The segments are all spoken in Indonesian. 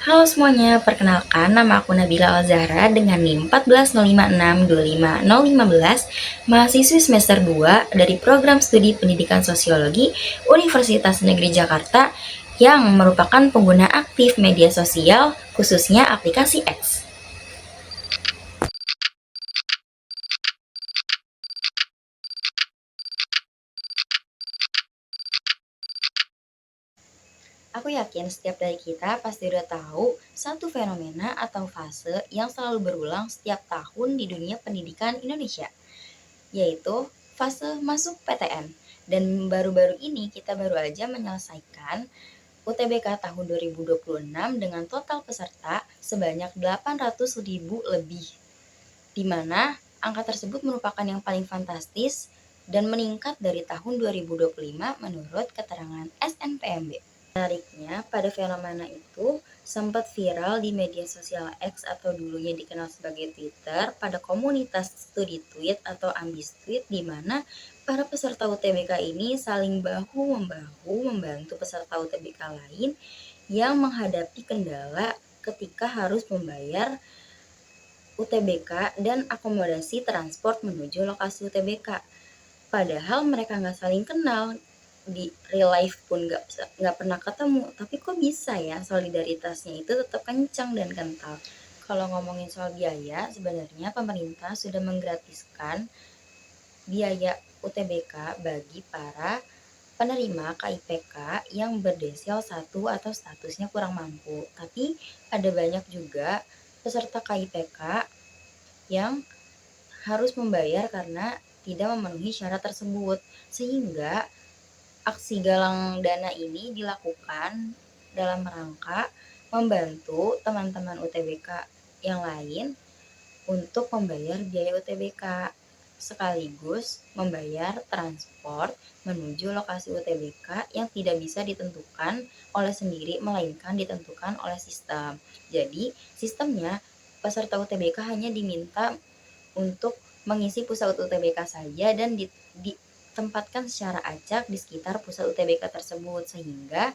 Halo semuanya, perkenalkan nama aku Nabila Al-Zahra dengan NIM 140562515, mahasiswi semester 2 dari program studi pendidikan sosiologi Universitas Negeri Jakarta yang merupakan pengguna aktif media sosial khususnya aplikasi X. Aku yakin setiap dari kita pasti udah tahu satu fenomena atau fase yang selalu berulang setiap tahun di dunia pendidikan Indonesia, yaitu fase masuk PTN. Dan baru-baru ini kita baru aja menyelesaikan UTBK tahun 2026 dengan total peserta sebanyak 800.000 lebih, di mana angka tersebut merupakan yang paling fantastis dan meningkat dari tahun 2025 menurut keterangan SNPMB. Menariknya, pada fenomena itu sempat viral di media sosial X atau dulunya dikenal sebagai Twitter pada komunitas studi tweet atau ambis tweet, di mana para peserta UTBK ini saling bahu-membahu membantu peserta UTBK lain yang menghadapi kendala ketika harus membayar UTBK dan akomodasi transport menuju lokasi UTBK. Padahal mereka nggak saling kenal, di real life pun nggak pernah ketemu, tapi kok bisa ya solidaritasnya itu tetap kencang dan kental. Kalau ngomongin soal biaya, sebenarnya pemerintah sudah menggratiskan biaya UTBK bagi para penerima KIPK yang berdesil 1 atau statusnya kurang mampu. Tapi ada banyak juga peserta KIPK yang harus membayar karena tidak memenuhi syarat tersebut, sehingga aksi galang dana ini dilakukan dalam rangka membantu teman-teman UTBK yang lain untuk membayar biaya UTBK, sekaligus membayar transport menuju lokasi UTBK yang tidak bisa ditentukan oleh sendiri, melainkan ditentukan oleh sistem. Jadi, sistemnya peserta UTBK hanya diminta untuk mengisi pusat UTBK saja dan ditempatkan secara acak di sekitar pusat UTBK tersebut, sehingga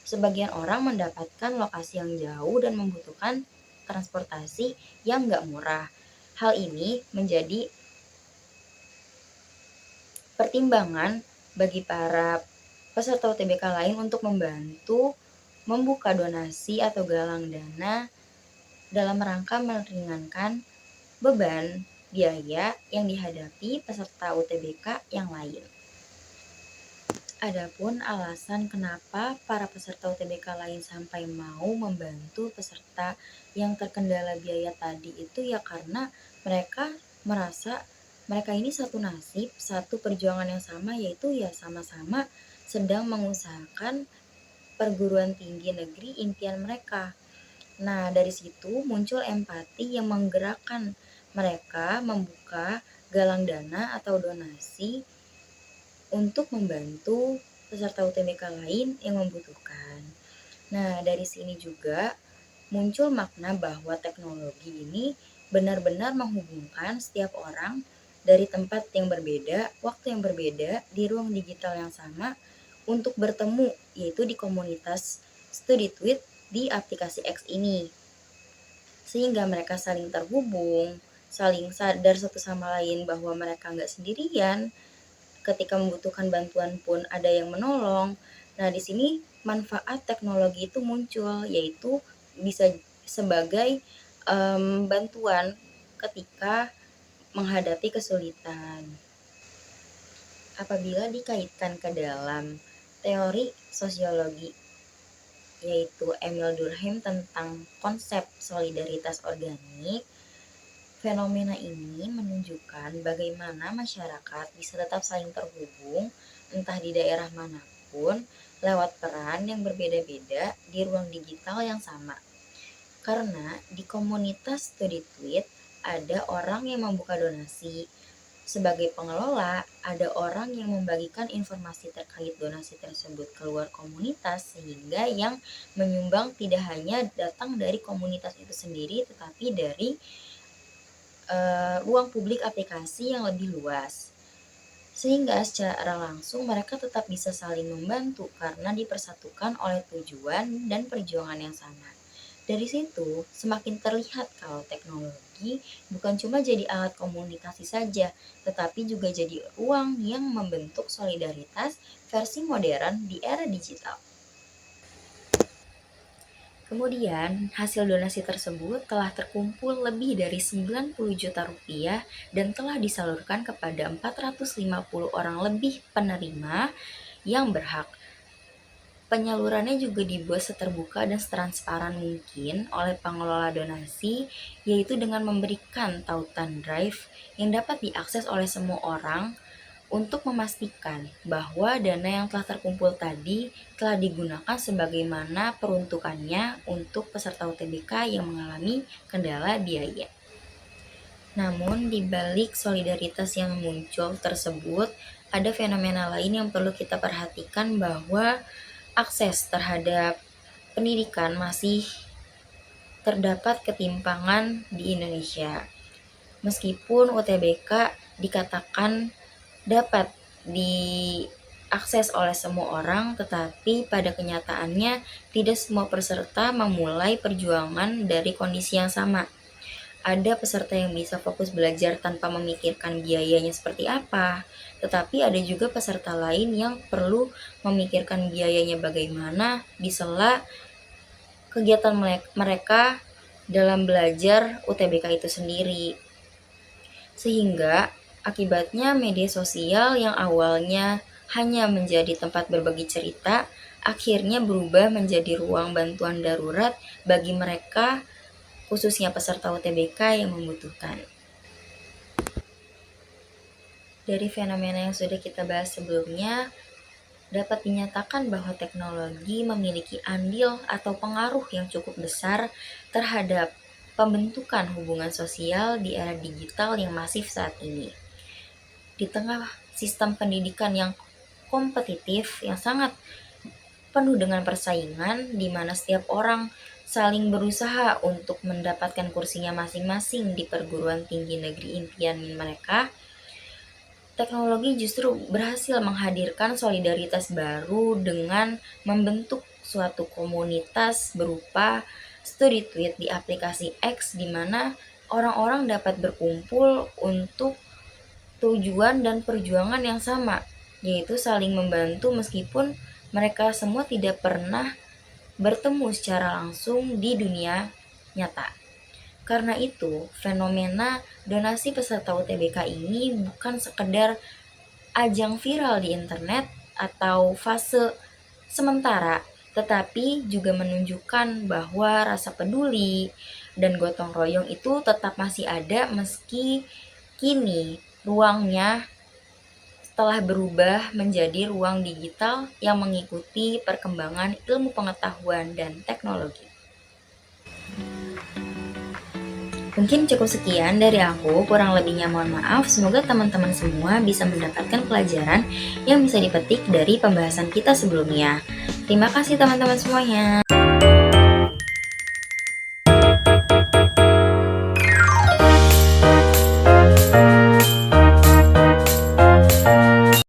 sebagian orang mendapatkan lokasi yang jauh dan membutuhkan transportasi yang nggak murah. Hal ini menjadi pertimbangan bagi para peserta UTBK lain untuk membantu membuka donasi atau galang dana dalam rangka meringankan beban biaya yang dihadapi peserta UTBK yang lain. Adapun alasan kenapa para peserta UTBK lain sampai mau membantu peserta yang terkendala biaya tadi itu ya karena mereka merasa mereka ini satu nasib, satu perjuangan yang sama, yaitu ya sama-sama sedang mengusahakan perguruan tinggi negeri impian mereka. Nah, dari situ muncul empati yang menggerakkan mereka membuka galang dana atau donasi untuk membantu peserta UTBK lain yang membutuhkan. Nah, dari sini juga muncul makna bahwa teknologi ini benar-benar menghubungkan setiap orang dari tempat yang berbeda, waktu yang berbeda, di ruang digital yang sama untuk bertemu, yaitu di komunitas studi tweet di aplikasi X ini. Sehingga mereka saling terhubung, saling sadar satu sama lain bahwa mereka nggak sendirian, ketika membutuhkan bantuan pun ada yang menolong. Nah, di sini manfaat teknologi itu muncul, yaitu bisa sebagai bantuan ketika menghadapi kesulitan. Apabila dikaitkan ke dalam teori sosiologi, yaitu Emil Durkheim tentang konsep solidaritas organik, fenomena ini menunjukkan bagaimana masyarakat bisa tetap saling terhubung entah di daerah manapun lewat peran yang berbeda-beda di ruang digital yang sama. Karena di komunitas studi tweet ada orang yang membuka donasi. Sebagai pengelola, ada orang yang membagikan informasi terkait donasi tersebut keluar komunitas, sehingga yang menyumbang tidak hanya datang dari komunitas itu sendiri, tetapi dari ruang publik aplikasi yang lebih luas. Sehingga secara langsung mereka tetap bisa saling membantu karena dipersatukan oleh tujuan dan perjuangan yang sama. Dari situ, semakin terlihat kalau teknologi bukan cuma jadi alat komunikasi saja, tetapi juga jadi ruang yang membentuk solidaritas versi modern di era digital. Kemudian, hasil donasi tersebut telah terkumpul lebih dari 90 juta rupiah dan telah disalurkan kepada 450 orang lebih penerima yang berhak. Penyalurannya juga dibuat seterbuka dan setransparan mungkin oleh pengelola donasi, yaitu dengan memberikan tautan drive yang dapat diakses oleh semua orang untuk memastikan bahwa dana yang telah terkumpul tadi telah digunakan sebagaimana peruntukannya untuk peserta UTBK yang mengalami kendala biaya. Namun, di balik solidaritas yang muncul tersebut, ada fenomena lain yang perlu kita perhatikan bahwa akses terhadap pendidikan masih terdapat ketimpangan di Indonesia. Meskipun UTBK dikatakan dapat diakses oleh semua orang, tetapi pada kenyataannya tidak semua peserta memulai perjuangan dari kondisi yang sama. Ada peserta yang bisa fokus belajar tanpa memikirkan biayanya seperti apa, tetapi ada juga peserta lain yang perlu memikirkan biayanya bagaimana di sela kegiatan mereka dalam belajar UTBK itu sendiri. Sehingga akibatnya media sosial yang awalnya hanya menjadi tempat berbagi cerita, akhirnya berubah menjadi ruang bantuan darurat bagi mereka, khususnya peserta UTBK yang membutuhkan. Dari fenomena yang sudah kita bahas sebelumnya, dapat dinyatakan bahwa teknologi memiliki andil atau pengaruh yang cukup besar terhadap pembentukan hubungan sosial di era digital yang masif saat ini. Di tengah sistem pendidikan yang kompetitif, yang sangat penuh dengan persaingan, di mana setiap orang saling berusaha untuk mendapatkan kursinya masing-masing di perguruan tinggi negeri impian mereka, teknologi justru berhasil menghadirkan solidaritas baru dengan membentuk suatu komunitas berupa studi tweet di aplikasi X, di mana orang-orang dapat berkumpul untuk tujuan dan perjuangan yang sama, yaitu saling membantu meskipun mereka semua tidak pernah bertemu secara langsung di dunia nyata. Karena itu, fenomena donasi peserta UTBK ini bukan sekedar ajang viral di internet atau fase sementara, tetapi juga menunjukkan bahwa rasa peduli dan gotong royong itu tetap masih ada meski kini ruangnya telah berubah menjadi ruang digital yang mengikuti perkembangan ilmu pengetahuan dan teknologi. Mungkin cukup sekian dari aku, kurang lebihnya mohon maaf. Semoga teman-teman semua bisa mendapatkan pelajaran yang bisa dipetik dari pembahasan kita sebelumnya. Terima kasih teman-teman semuanya.